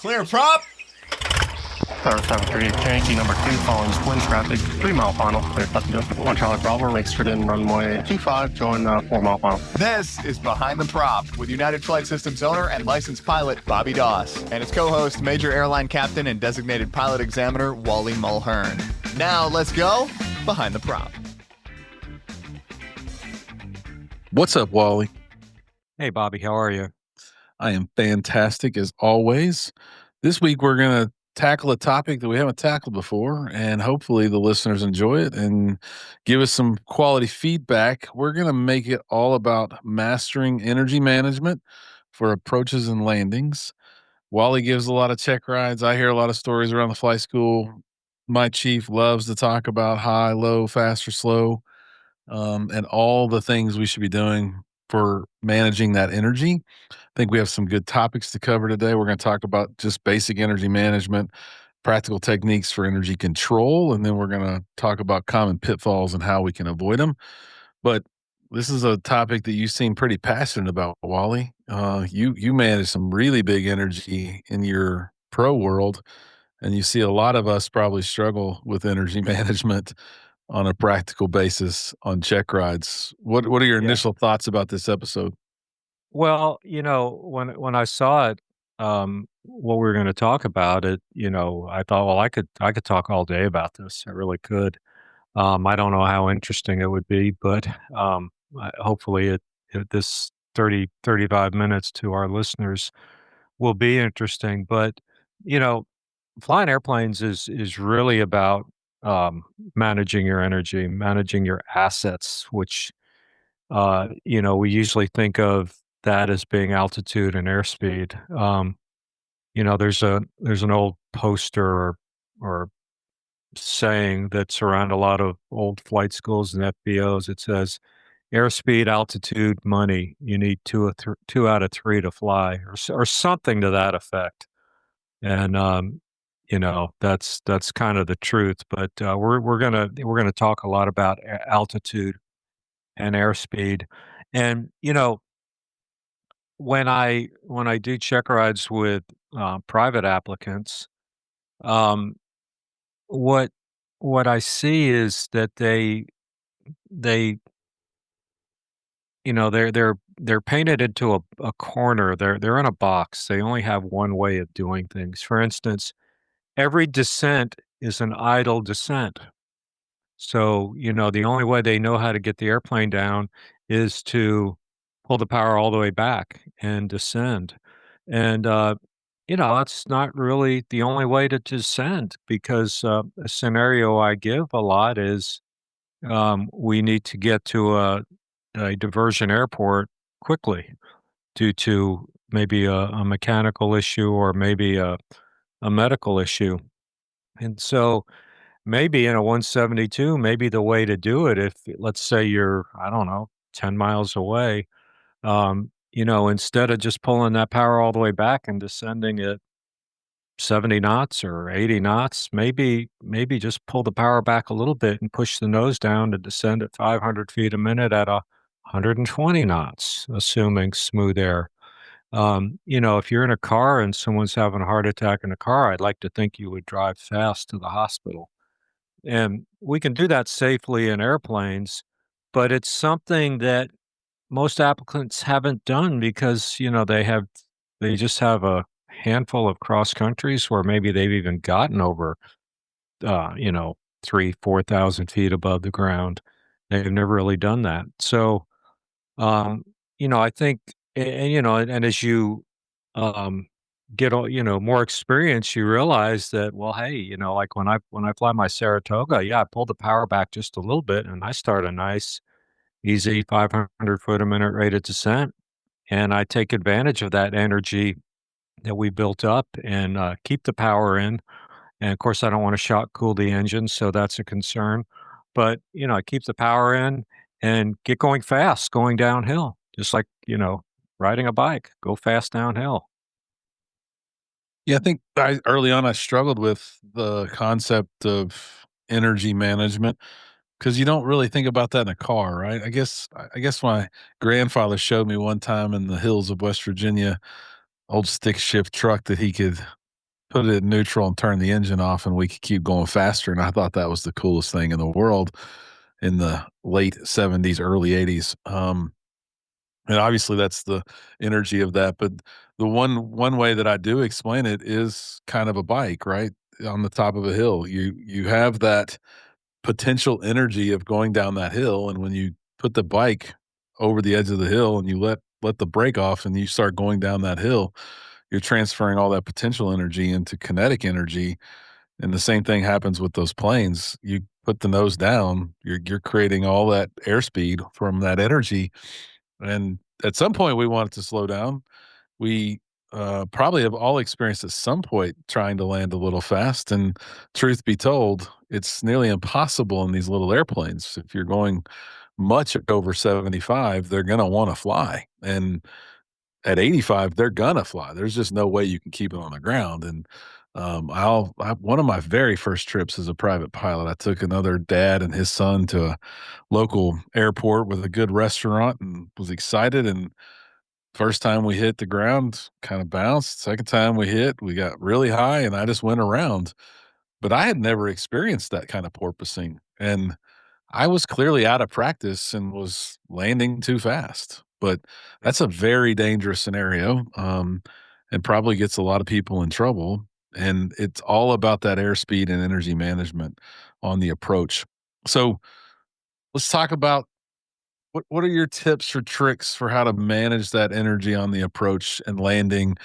Clear prop. 73, Yankee number 2, following twin traffic, 3 mile final, clear passenger. 1 Charlie Bravo, makes straight in runway 25, join 4 mile final. This is Behind the Prop with United Flight Systems owner and licensed pilot Bobby Doss and his co-host, Major Airline Captain and Designated Pilot Examiner Wally Mulhearn. Now let's go Behind the Prop. What's up, Wally? Hey, Bobby, how are you? I am fantastic as always. This week we're going to tackle a topic that we haven't tackled before, and hopefully the listeners enjoy it and give us some quality feedback. We're going to make it all about mastering energy management for approaches and landings. Wally gives a lot of check rides. I hear a lot of stories around the flight school. My chief loves to talk about high, low, fast, or slow, and all the things we should be doing for managing that energy. I think we have some good topics to cover today. We're going to talk about just basic energy management, practical techniques for energy control, and then we're going to talk about common pitfalls and how we can avoid them. But this is a topic that you seem pretty passionate about, Wally. You manage some really big energy in your pro world, and you see a lot of us probably struggle with energy management on a practical basis on check rides. What are your initial thoughts about this episode? Well, when I saw it, what we were going to talk about it, I thought, well, I could talk all day about this. I really could. I don't know how interesting it would be, but hopefully this 35 minutes to our listeners will be interesting. But, flying airplanes is really about managing your energy, managing your assets, which, we usually think of that as being altitude and airspeed. There's an old poster or saying that's around a lot of old flight schools and FBOs. It says, airspeed, altitude, money. You need two out of three to fly, or something to that effect. And that's kind of the truth. But we're gonna talk a lot about altitude and airspeed. And when I do check rides with private applicants, um, what what I see is that they they're painted into a corner. They're in a box. They only have one way of doing things. For instance, every descent is an idle descent. So, the only way they know how to get the airplane down is to pull the power all the way back and descend. And, that's not really the only way to descend, because a scenario I give a lot is we need to get to a diversion airport quickly due to maybe a mechanical issue or maybe a medical issue. And so, maybe in a 172, maybe the way to do it, if let's say you're, I don't know, 10 miles away, instead of just pulling that power all the way back and descending at 70 knots or 80 knots, maybe just pull the power back a little bit and push the nose down to descend at 500 feet a minute at 120 knots, assuming smooth air. If you're in a car and someone's having a heart attack in a car, I'd like to think you would drive fast to the hospital. And we can do that safely in airplanes, but it's something that most applicants haven't done because, they just have a handful of cross countries where maybe they've even gotten over, 4,000 feet above the ground. They've never really done that. So, I think, and as you, um, get more experience, you realize that, well, hey, like when I fly my Saratoga, yeah, I pull the power back just a little bit and I start a nice, easy 500 foot a minute rate of descent, and I take advantage of that energy that we built up and keep the power in. And of course, I don't want to shock cool the engine, so that's a concern. But I keep the power in and get going fast, going downhill, just like riding a bike, go fast downhill. Yeah, I think early on I struggled with the concept of energy management because you don't really think about that in a car, right? I guess my grandfather showed me one time in the hills of West Virginia, old stick shift truck that he could put it in neutral and turn the engine off, and we could keep going faster. And I thought that was the coolest thing in the world in the late 70s, early 80s. And obviously that's the energy of that. But the one way that I do explain it is kind of a bike, right? On the top of a hill. You have that potential energy of going down that hill, and when you put the bike over the edge of the hill and you let the brake off and you start going down that hill, you're transferring all that potential energy into kinetic energy. And the same thing happens with those planes. You put the nose down, you're creating all that airspeed from that energy. And at some point we want it to slow down. We probably have all experienced at some point trying to land a little fast. And truth be told, it's nearly impossible in these little airplanes. If you're going much over 75, they're going to want to fly. And at 85, they're going to fly. There's just no way you can keep it on the ground. And one of my very first trips as a private pilot, I took another dad and his son to a local airport with a good restaurant and was excited. And first time we hit the ground, kind of bounced. Second time we hit, we got really high and I just went around. But I had never experienced that kind of porpoising. And I was clearly out of practice and was landing too fast. But that's a very dangerous scenario, and probably gets a lot of people in trouble. And it's all about that airspeed and energy management on the approach. So let's talk about what are your tips or tricks for how to manage that energy on the approach and landing,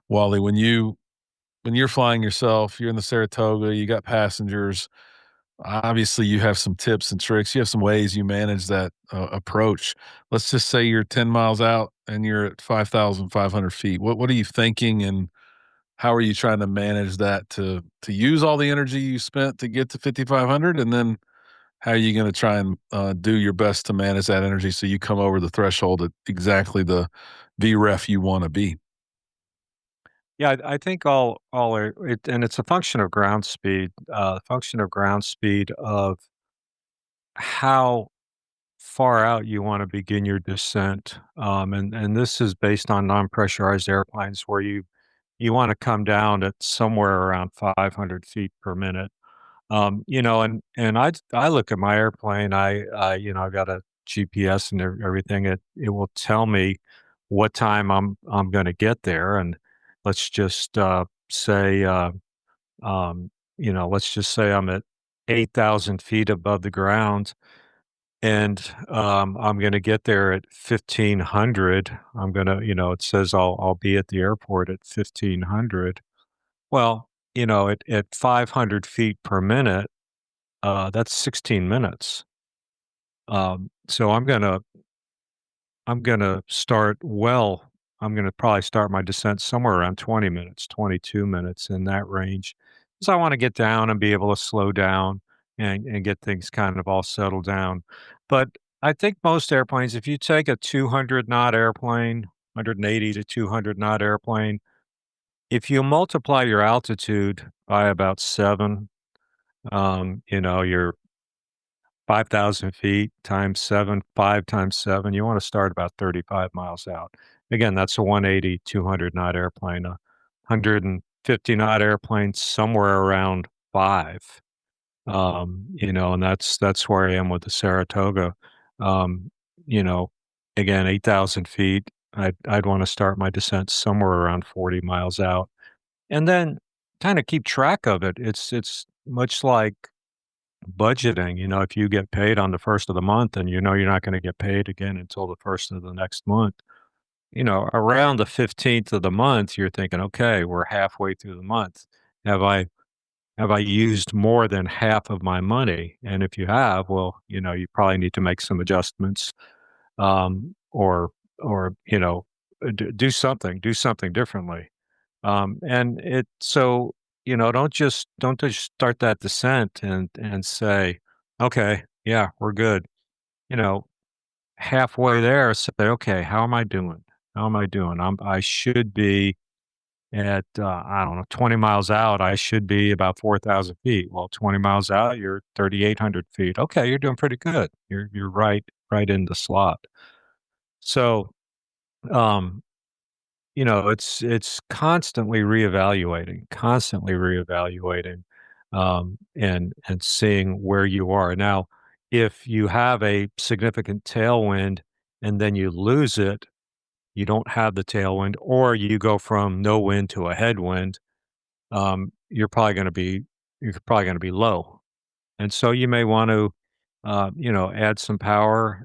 Wally? When you're flying yourself, you're in the Saratoga, you got passengers. Obviously, you have some tips and tricks. You have some ways you manage that approach. Let's just say you're 10 miles out and you're at 5,500 feet. What are you thinking, and how are you trying to manage that to use all the energy you spent to get to 5,500, and then how are you going to try and do your best to manage that energy so you come over the threshold at exactly the VREF you want to be? Yeah, I think and it's a function of ground speed, of how far out you want to begin your descent. And this is based on non-pressurized airplanes where you want to come down at somewhere around 500 feet per minute. And I look at my airplane. I got a GPS and everything. It will tell me what time I'm going to get there. And let's just say let's just say I'm at 8,000 feet above the ground, and I'm going to get there at 1,500. I'm gonna, it says I'll be at the airport at 1,500. Well, at 500 feet per minute. That's 16 minutes. So I'm gonna start well. I'm gonna probably start my descent somewhere around 20 minutes, 22 minutes in that range, because I want to get down and be able to slow down and get things kind of all settled down. But I think most airplanes, if you take a 200 knot airplane, 180 to 200 knot airplane, if you multiply your altitude by about seven, you're 5,000 feet times 7, 5 times 7, you wanna start about 35 miles out. Again, that's a 180, 200 knot airplane. A 150 knot airplane, somewhere around 5. And that's where I am with the Saratoga. Um, you know, Again, 8,000 feet, I'd wanna start my descent somewhere around 40 miles out, and then kinda keep track of it. It's much like budgeting. If you get paid on the 1st of the month and you're not gonna get paid again until the 1st of the next month, around the 15th of the month, you're thinking, "Okay, we're halfway through the month. Have I have I used more than half of my money?" And if you have, well, you probably need to make some adjustments, or, do something differently. And it so, don't just start that descent and say, "Okay, yeah, we're good." You know, Halfway there, say, "Okay, how am I doing? How am I doing? I should be at, I don't know, 20 miles out, I should be about 4,000 feet." Well, 20 miles out, you're 3,800 feet. Okay, you're doing pretty good. You're right in the slot. So, um it's constantly reevaluating, and seeing where you are. Now, if you have a significant tailwind and then you lose it, you don't have the tailwind, or you go from no wind to a headwind, you're probably gonna be low. And so you may want to, add some power,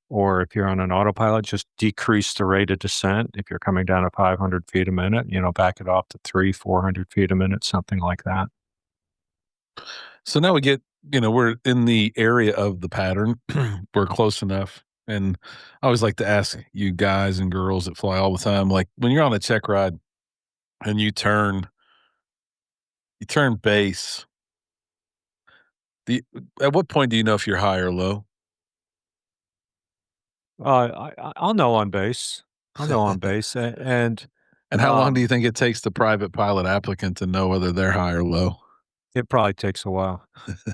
or if you're on an autopilot, just decrease the rate of descent. If you're coming down at 500 feet a minute, back it off to 400 feet a minute, something like that. So now we get, we're in the area of the pattern. We're close enough. And I always like to ask you guys and girls that fly all the time, like when you're on a check ride and you turn base, the at what point do you know if you're high or low? I'll know on base. I'll know on base, and And how long do um, you think it takes the private pilot applicant to know whether they're high or low? it probably takes a while.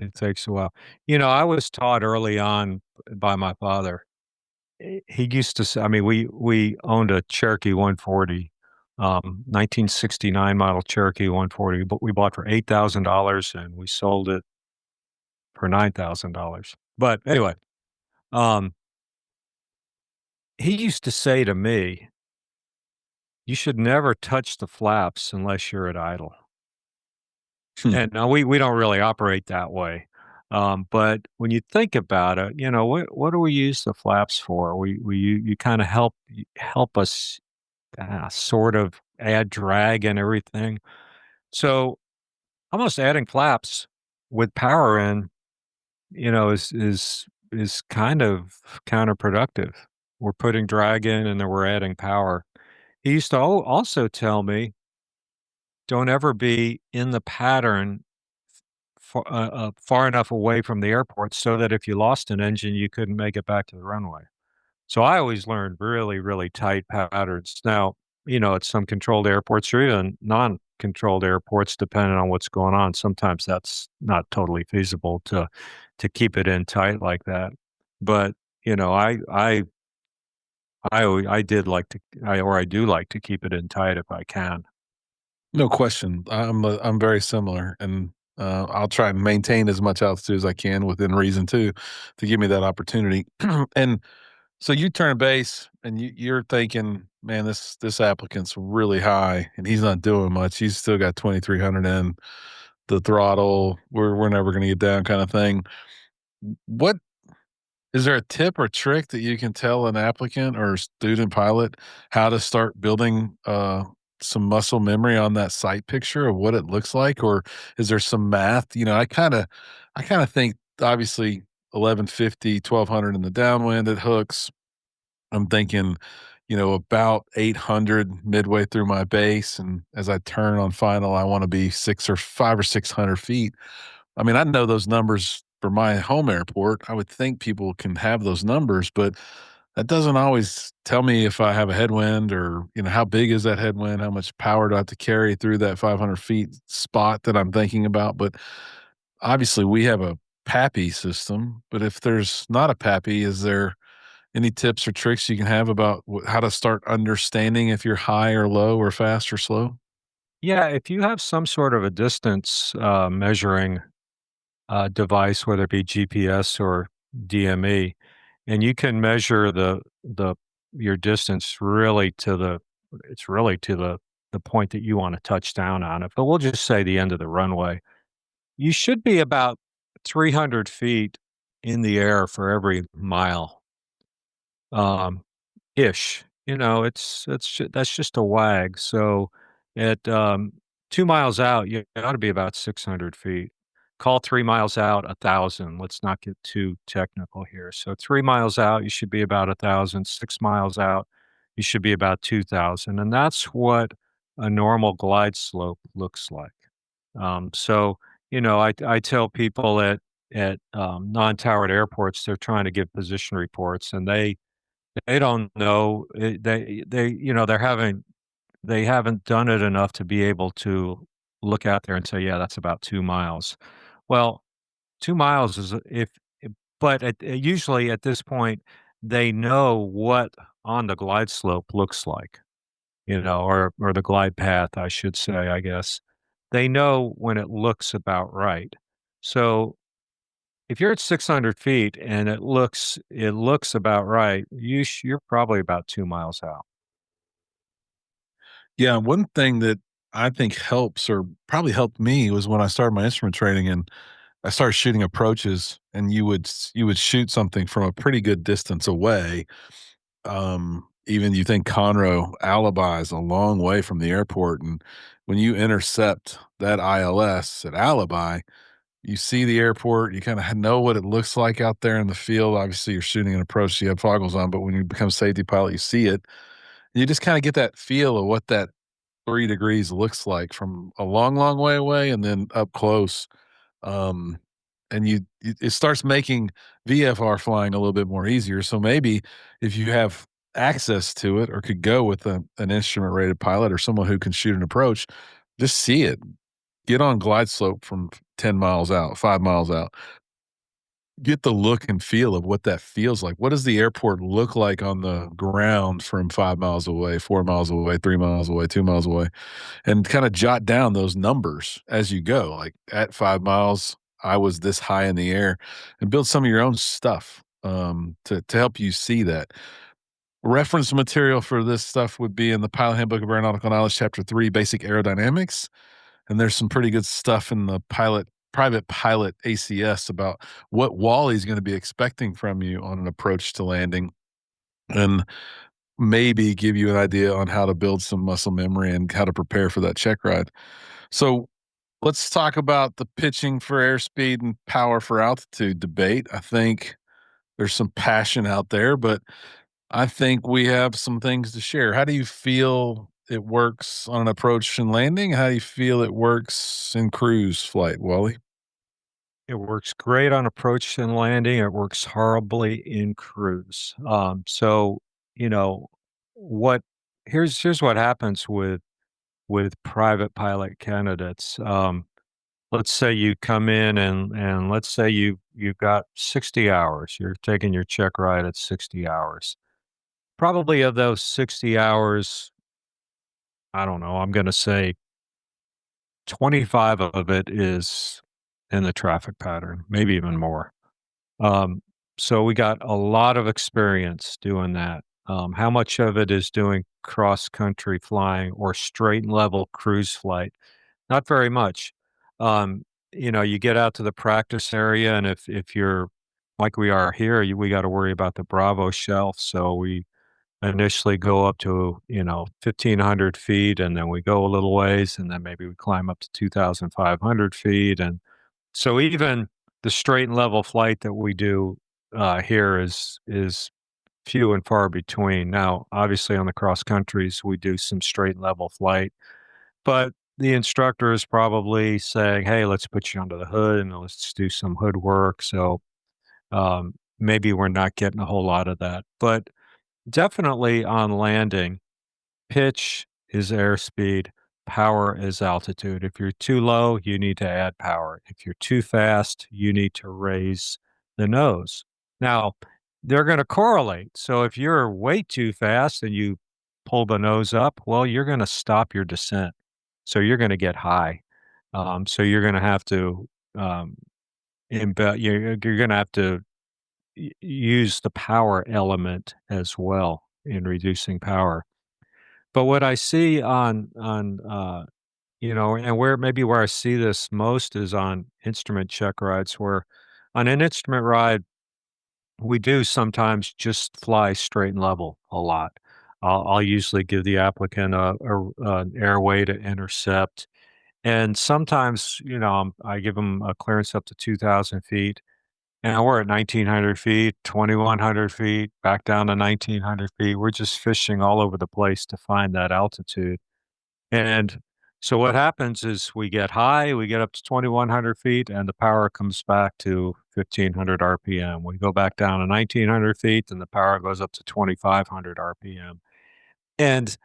It takes a while. I was taught early on by my father. He used to say, I mean, we owned a Cherokee 140, 1969 model Cherokee 140, but we bought for $8,000 and we sold it for $9,000. But anyway, um, he used to say to me, "You should never touch the flaps unless you're at idle." Hmm. And now we don't really operate that way. But when you think about it, what do we use the flaps for? You kind of help us sort of add drag and everything. So almost adding flaps with power in, is kind of counterproductive. We're putting drag in and then we're adding power. He used to also tell me, don't ever be in the pattern far enough away from the airport so that if you lost an engine, you couldn't make it back to the runway. So I always learned really, really tight patterns. Now, at some controlled airports or even non-controlled airports, depending on what's going on, sometimes that's not totally feasible to keep it in tight like that. But I did like to, I do like to keep it in tight if I can. No question. I'm very similar, and I'll try and maintain as much altitude as I can within reason too, to give me that opportunity. And so you turn base, and you're thinking, man, this applicant's really high, and he's not doing much. He's still got 2,300 in the throttle. We're never going to get down, kind of thing. What is there a tip or trick that you can tell an applicant or student pilot how to start building some muscle memory on that sight picture of what it looks like? Or is there some math? I kind of think obviously 1150, 1200 in the downwind at hooks. I'm thinking, about 800 midway through my base. And as I turn on final, I want to be 600 or 600 feet. I mean, I know those numbers for my home airport. I would think people can have those numbers, but that doesn't always tell me if I have a headwind or, how big is that headwind? How much power do I have to carry through that 500 feet spot that I'm thinking about? But obviously, we have a PAPI system. But if there's not a PAPI, is there any tips or tricks you can have about how to start understanding if you're high or low or fast or slow? Yeah, if you have some sort of a distance measuring device, whether it be GPS or DME, and you can measure the your distance really to the point that you want to touch down on it. But we'll just say the end of the runway. You should be about 300 feet in the air for every mile. Um, Ish. That's just a wag. So at 2 miles out, you ought to be about 600 feet. Call 3 miles out 1,000. Let's not get too technical here. So 3 miles out, you should be about 1,000. 6 miles out, you should be about 2,000. And that's what a normal glide slope looks like. I tell people at non-towered airports, they're trying to give position reports, and they don't know. They haven't done it enough to be able to look out there and say, "Yeah, that's about 2 miles." Well, 2 miles is if but usually at this point, they know what on the glide slope looks like. or the glide path, I should say, I guess. They know when it looks about right. So if you're at 600 feet and it looks about right, you're probably about 2 miles out. Yeah, one thing that I think helps or probably helped me was when I started my instrument training and I started shooting approaches and you would shoot something from a pretty good distance away. Even you think Conroe Alibi is a long way from the airport, and when you intercept that ILS at Alibi, you see the airport, you kinda know what it looks like out there in the field. Obviously, you're shooting an approach, so you have goggles on, but when you become a safety pilot, you see it. You just kinda get that feel of what that 3 degrees looks like from a long, long way away and then up close. Um, and it starts making VFR flying a little bit more easier. So maybe if you have access to it or could go with an instrument rated pilot or someone who can shoot an approach, just see it. Get on glide slope from 10 miles out, 5 miles out. Get the look and feel of what that feels like. What does the airport look like on the ground from 5 miles away, 4 miles away, 3 miles away, 2 miles away? And kinda jot down those numbers as you go, like, at 5 miles, I was this high in the air, and build some of your own stuff, to help you see that. Reference material for this stuff would be in the Pilot Handbook of Aeronautical Knowledge, Chapter 3, Basic Aerodynamics, and there's some pretty good stuff in the Private Pilot ACS about what Wally's gonna be expecting from you on an approach to landing, and maybe give you an idea on how to build some muscle memory and how to prepare for that check ride. So let's talk about the pitching for airspeed and power for altitude debate. I think there's some passion out there, but I think we have some things to share. How do you feel it works on an approach and landing? How do you feel it works in cruise flight, Wally? It works great on approach and landing. It works horribly in cruise. So you know what? Here's what happens with private pilot candidates. Let's say you come in and let's say you've got 60 hours. You're taking your check ride at 60 hours. Probably of those 60 hours, I don't know, I'm going to say 25 of it is in the traffic pattern, maybe even more. Um, so we got a lot of experience doing that. How much of it is doing cross country flying or straight and level cruise flight? Not very much. Um, you get out to the practice area, and if you're like we are here, we got to worry about the Bravo shelf. So we initially go up to 1,500 feet, and then we go a little ways, and then maybe we climb up to 2,500 feet, and so even the straight and level flight that we do here is few and far between. Now, obviously, on the cross countries, we do some straight and level flight, but the instructor is probably saying, "Hey, let's put you under the hood and let's do some hood work." So maybe we're not getting a whole lot of that, but definitely on landing. Pitch is airspeed, power is altitude. If you're too low, you need to add power. If you're too fast, you need to raise the nose. Now, they're going to correlate. So if you're way too fast and you pull the nose up, well, you're going to stop your descent. So you're going to get high. So you're going to have to um, you're going to have to use the power element as well in reducing power. But what I see and where I see this most is on instrument check rides, where on an instrument ride, we do sometimes just fly straight and level a lot. I'll usually give the applicant an airway to intercept. And sometimes, I give them a clearance up to 2,000 feet. And we're at 1,900 feet, 2,100 feet, back down to 1,900 feet. We're just fishing all over the place to find that altitude. And so what happens is we get high, we get up to 2,100 feet, and the power comes back to 1,500 RPM. We go back down to 1,900 feet, and the power goes up to 2,500 RPM. And,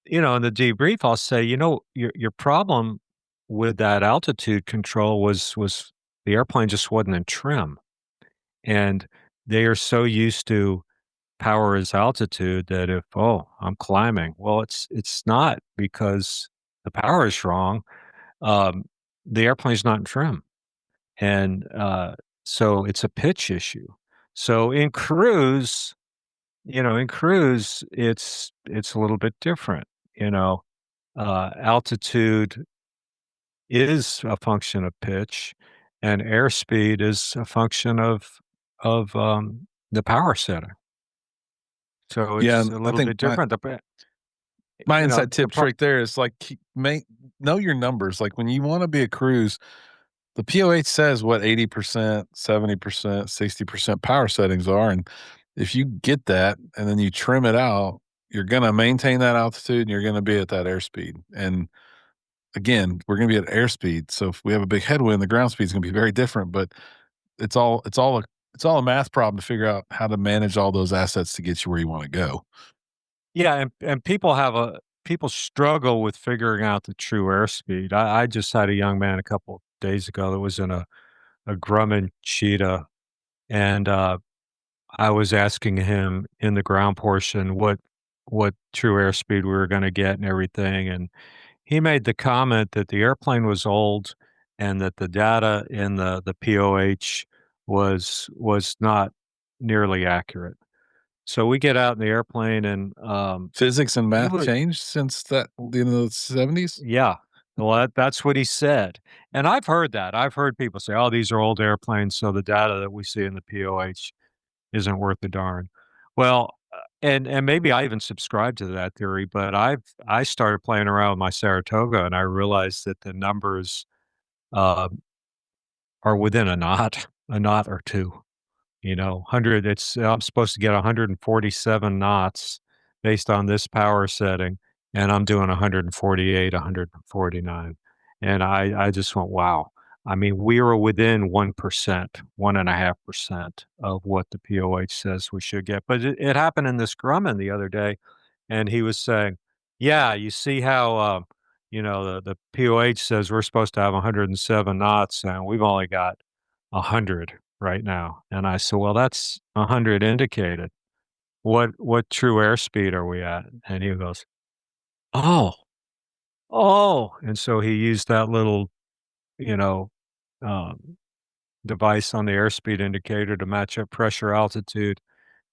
in the debrief, I'll say, your problem with that altitude control was the airplane just wasn't in trim. And they are so used to power is altitude, that if, oh, I'm climbing. Well, it's not, because the power is wrong. Um, the airplane's not in trim. And so it's a pitch issue. So in cruise, it's a little bit different. Altitude is a function of pitch, and airspeed is a function of the power setting. So Yeah, it's and a I little think bit different. my You know, inside the tips pro- right there is like know your numbers. Like when you want to be a cruise, the POH says what 80%, 70%, 60% power settings are. And if you get that and then you trim it out, you're going to maintain that altitude and you're going to be at that airspeed. And again, we're going to be at airspeed. So if we have a big headwind, the ground speed is going to be very different, but it's all a math problem to figure out how to manage all those assets to get you where you want to go. yeah, and people struggle with figuring out the true airspeed. I just had a young man a couple of days ago that was in a Grumman Cheetah, and I was asking him in the ground portion what true airspeed we were gonna get and everything, and he made the comment that the airplane was old and that the data in the POH was not nearly accurate. So we get out in the airplane, and Physics and he math would changed since the 70s. yeah. Well, that's what he said, and I've heard that. I've heard people say, "Oh, these are old airplanes, so the data that we see in the POH isn't worth a darn." Well, and maybe I even subscribe to that theory, but I started playing around with my Saratoga, and I realized that the numbers, uh, are within a knot or 2. 100 it's I'm supposed to get 147 knots based on this power setting, and I'm doing 148, 149. And I just went, "Wow." I mean, we were within 1%, 1.5% of what the POH says we should get. But it happened in this Grumman the other day, and he was saying, "Yeah, you see how, the POH says we're supposed to have 107 knots, and we've only got 100 right now." And I said, "Well, that's 100 indicated. What true airspeed are we at?" And he goes, "Oh, oh." And so he used that little, you know, um, device on the airspeed indicator to match up pressure, altitude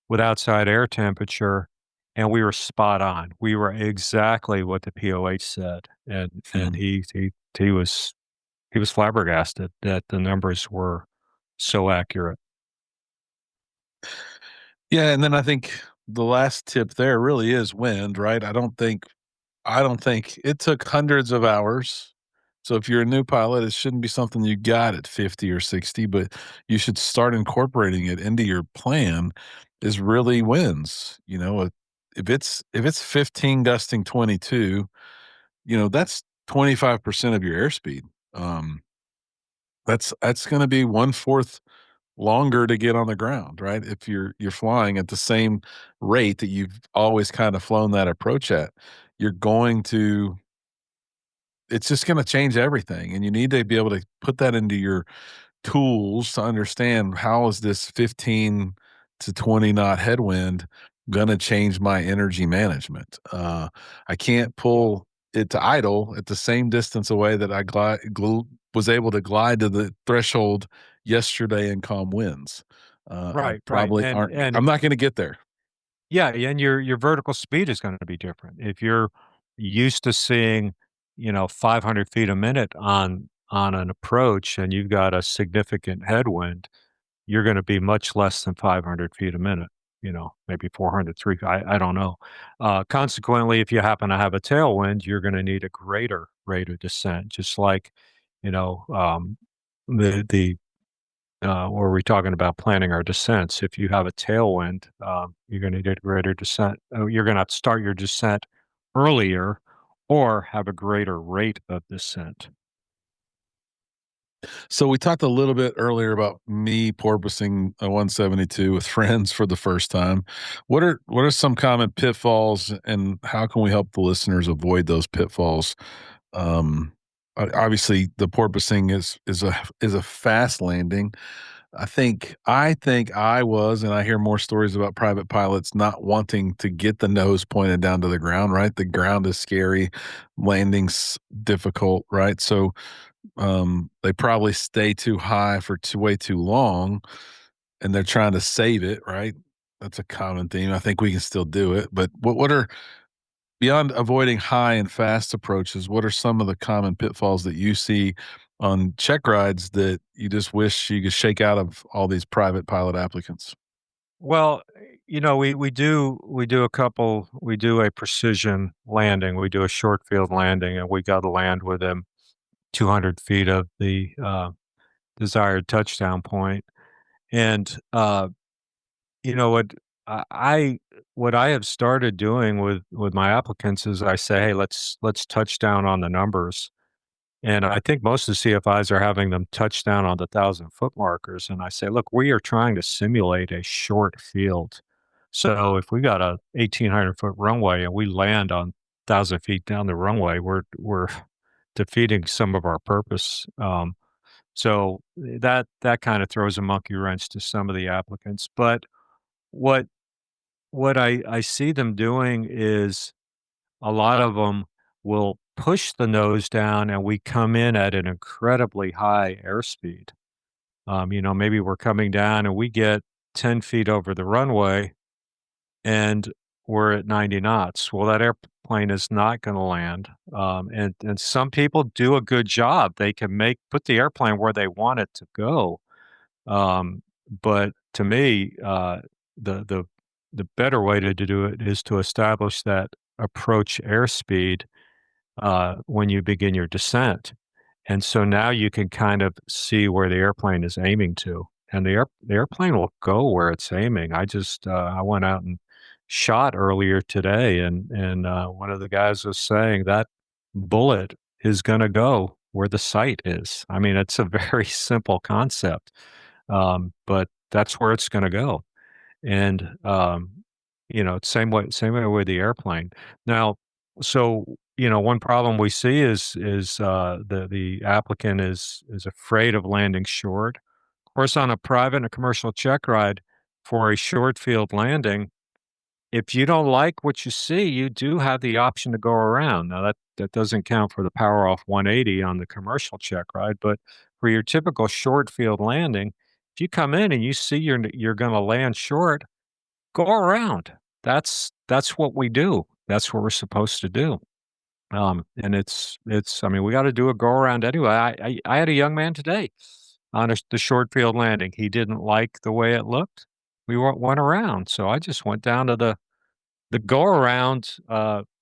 with outside air temperature, and we were spot on. We were exactly what the POH said, and Hmm. he was flabbergasted that the numbers were so accurate. Yeah, and then I think the last tip there really is wind, right? I don't think it took hundreds of hours. So if you're a new pilot, it shouldn't be something you got at 50 or 60, but you should start incorporating it into your plan is really winds. If it's 15 gusting 22, that's 25% of your airspeed. Um, that's going to be one fourth longer to get on the ground, right? If you're flying at the same rate that you've always kind of flown that approach at, you're going to it's just going to change everything, and you need to be able to put that into your tools to understand how is this 15 to 20 knot headwind going to change my energy management. I can't pull it to idle at the same distance away that I was able to glide to the threshold yesterday in calm winds. I Right, right, probably aren't. I'm not going to get there. yeah, and your vertical speed is gonna be different. If you're used to seeing, 500 feet a minute on an approach, and you've got a significant headwind, you're gonna be much less than 500 feet a minute, maybe 400, I don't know. Consequently, if you happen to have a tailwind, you're gonna need a greater rate of descent, just like, you know, um, the or we're talking about planning our descents. If you have a tailwind, you're going to get greater descent. You're going to start your descent earlier or have a greater rate of descent. So we talked a little bit earlier about me porpoising a 172 with friends for the first time. What are some common pitfalls, and how can we help the listeners avoid those pitfalls? Um, Obviously, the porpoising is a fast landing. I think I was, and I hear more stories about private pilots not wanting to get the nose pointed down to the ground, right? The ground is scary, landing's difficult, right? So they probably stay too high for way too long, and they're trying to save it, right? That's a common theme. I think we can still do it, but what are beyond avoiding high and fast approaches, what are some of the common pitfalls that you see on check rides that you just wish you could shake out of all these private pilot applicants? Well, we do a precision landing. We do a short field landing, and we got to land within 200 feet of the desired touchdown point. And you know what I what I have started doing with my applicants is I say, hey, let's touch down on the numbers. And I think most of the CFIs are having them touch down on the 1,000-foot markers. And I say, look, we are trying to simulate a short field. So if we got a 1,800-foot runway and we land on 1,000 feet down the runway, we're defeating some of our purpose. So that kind of throws a monkey wrench to some of the applicants. But what what I see them doing is a lot of them will push the nose down, and we come in at an incredibly high airspeed. Maybe we're coming down and we get 10 feet over the runway and we're at 90 knots. Well, that airplane is not going to land. And some people do a good job. They can put the airplane where they want it to go. But to me, the the the better way to do it is to establish that approach airspeed when you begin your descent. And so now you can kind of see where the airplane is aiming to, and the airplane will go where it's aiming. I went out and shot earlier today, and one of the guys was saying that bullet is going to go where the sight is. I mean, it's a very simple concept, but that's where it's going to go. And same way with the airplane. Now, so one problem we see is the applicant is afraid of landing short. Of course, on a private and a commercial check ride for a short field landing, if you don't like what you see, you do have the option to go around. Now that doesn't count for the power off 180 on the commercial check ride, but for your typical short field landing, if you come in and you see you're going to land short, go around. That's what we do. That's what we're supposed to do. And it's I mean, we gotta do a go around anyway. I had a young man today on the short field landing. He didn't like the way it looked. We went around. So I just went down to the go around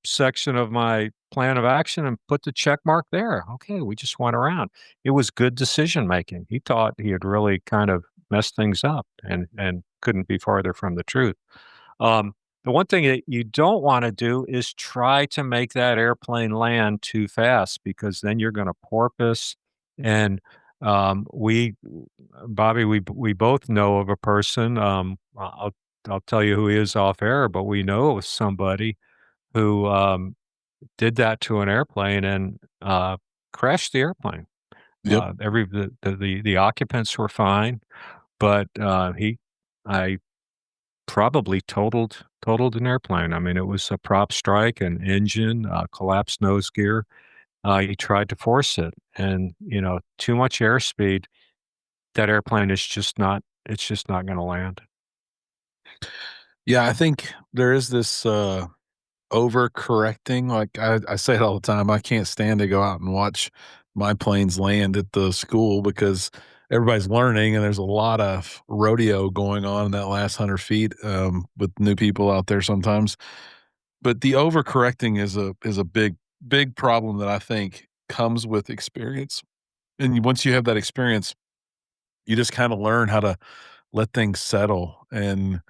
section of my plan of action and put the check mark there. Okay, we just went around. It was good decision making. He thought he had really kind of messed things up and couldn't be farther from the truth. The one thing that you don't wanna do is try to make that airplane land too fast because then you're gonna porpoise, and, we Bobby, we both know of a person, I'll tell you who he is off air, but we know of somebody who, did that to an airplane and, crashed the airplane. Yep. Every the occupants were fine, but, I probably totaled an airplane. I mean, it was a prop strike, an engine, collapsed nose gear. He tried to force it, and too much airspeed. That airplane is just not. It's just not going to land. Yeah, I think there is this overcorrecting. Like I say it all the time. I can't stand to go out and watch my planes land at the school because everybody's learning and there's a lot of rodeo going on in that last 100 feet with new people out there sometimes. But the overcorrecting is a big problem that I think comes with experience. And once you have that experience, you just kind of learn how to let things settle. And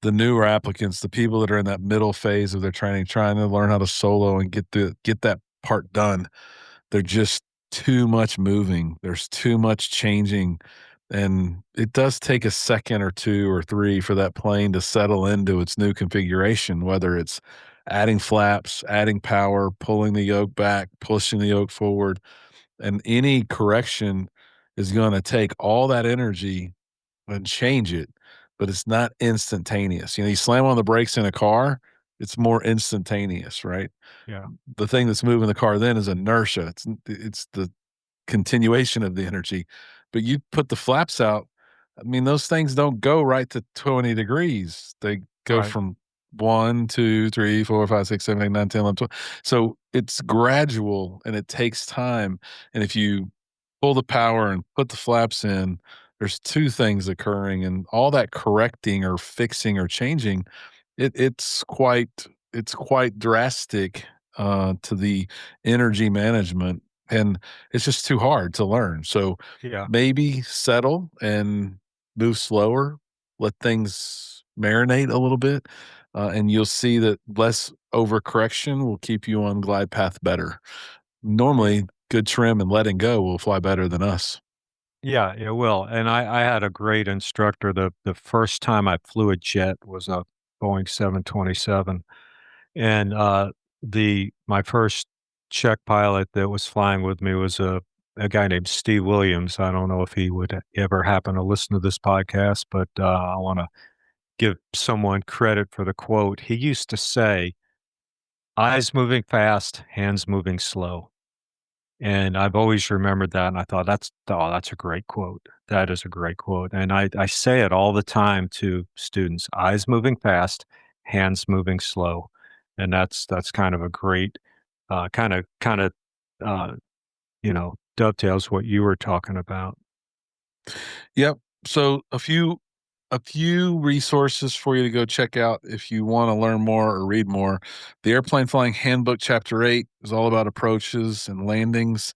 the newer applicants, the people that are in that middle phase of their training, trying to learn how to solo and get that part done, they're just too much moving. There's too much changing. And it does take a second or two or three for that plane to settle into its new configuration, whether it's adding flaps, adding power, pulling the yoke back, pushing the yoke forward. And any correction is going to take all that energy and change it, but it's not instantaneous. You slam on the brakes in a car, it's more instantaneous, right? Yeah. The thing that's moving the car then is inertia. It's the continuation of the energy. But you put the flaps out, I mean, those things don't go right to 20 degrees. They go Right. from 1, 2, 3, 4, 5, 6, 7, 8, 9, 10, 11, 12. So it's gradual and it takes time. And if you pull the power and put the flaps in, there's two things occurring, and all that correcting or fixing or changing, it's quite drastic to the energy management, and it's just too hard to learn. So Yeah. maybe settle and move slower, let things marinate a little bit, and you'll see that less overcorrection will keep you on glide path better. Normally, good trim and letting go will fly better than us. Yeah, it will. And I had a great instructor. The first time I flew a jet was a Boeing 727. And my first check pilot that was flying with me was a guy named Steve Williams. I don't know if he would ever happen to listen to this podcast, but I want to give someone credit for the quote. He used to say, "Eyes moving fast, hands moving slow." And I've always remembered that, and I thought, that's a great quote. That is a great quote, and I say it all the time to students: eyes moving fast, hands moving slow, and that's kind of a great, kinda, uh, dovetails what you were talking about. Yep. So a few resources for you to go check out if you want to learn more or read more. The Airplane Flying Handbook, Chapter 8, is all about approaches and landings.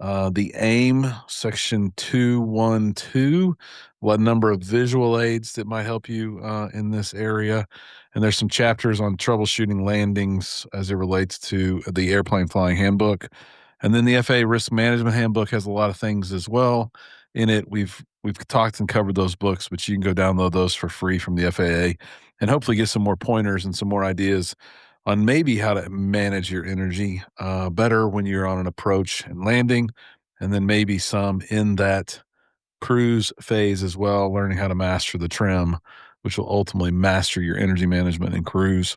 The AIM, Section 212, what number of visual aids that might help you in this area. And there's some chapters on troubleshooting landings as it relates to the Airplane Flying Handbook. And then the FAA Risk Management Handbook has a lot of things as well in it. We've talked and covered those books, but you can go download those for free from the FAA and hopefully get some more pointers and some more ideas on maybe how to manage your energy better when you're on an approach and landing, and then maybe some in that cruise phase as well, learning how to master the trim, which will ultimately master your energy management in cruise.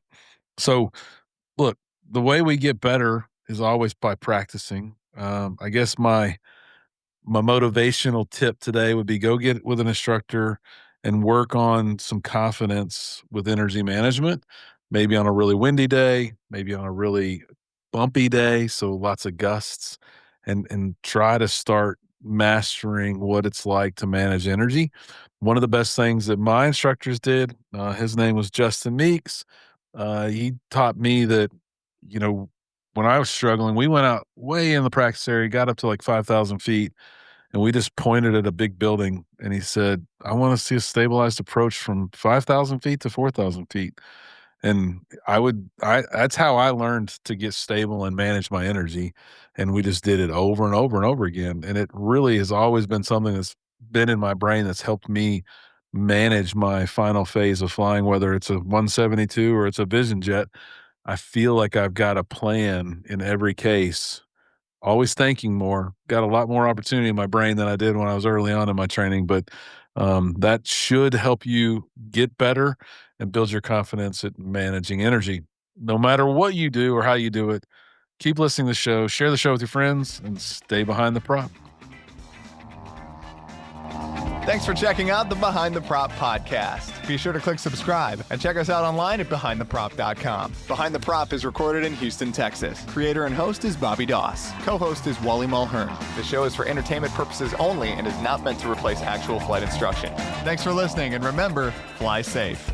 So, look, the way we get better is always by practicing. I guess my motivational tip today would be go get with an instructor and work on some confidence with energy management, maybe on a really windy day, maybe on a really bumpy day, so lots of gusts, and try to start mastering what it's like to manage energy. One of the best things that my instructors did, his name was Justin Meeks. He taught me that, you know, when I was struggling, we went out way in the practice area, got up to like 5,000 feet, and we just pointed at a big building. And he said, I want to see a stabilized approach from 5,000 feet to 4,000 feet. And that's how I learned to get stable and manage my energy. And we just did it over and over and over again. And it really has always been something that's been in my brain that's helped me manage my final phase of flying, whether it's a 172 or it's a Vision jet. I feel like I've got a plan in every case, always thinking more, got a lot more opportunity in my brain than I did when I was early on in my training, but that should help you get better and build your confidence at managing energy. No matter what you do or how you do it, keep listening to the show, share the show with your friends, and stay behind the prop. Thanks for checking out the Behind the Prop podcast. Be sure to click subscribe and check us out online at behindtheprop.com. Behind the Prop is recorded in Houston, Texas. Creator and host is Bobby Doss. Co-host is Wally Mulhearn. The show is for entertainment purposes only and is not meant to replace actual flight instruction. Thanks for listening, and remember, fly safe.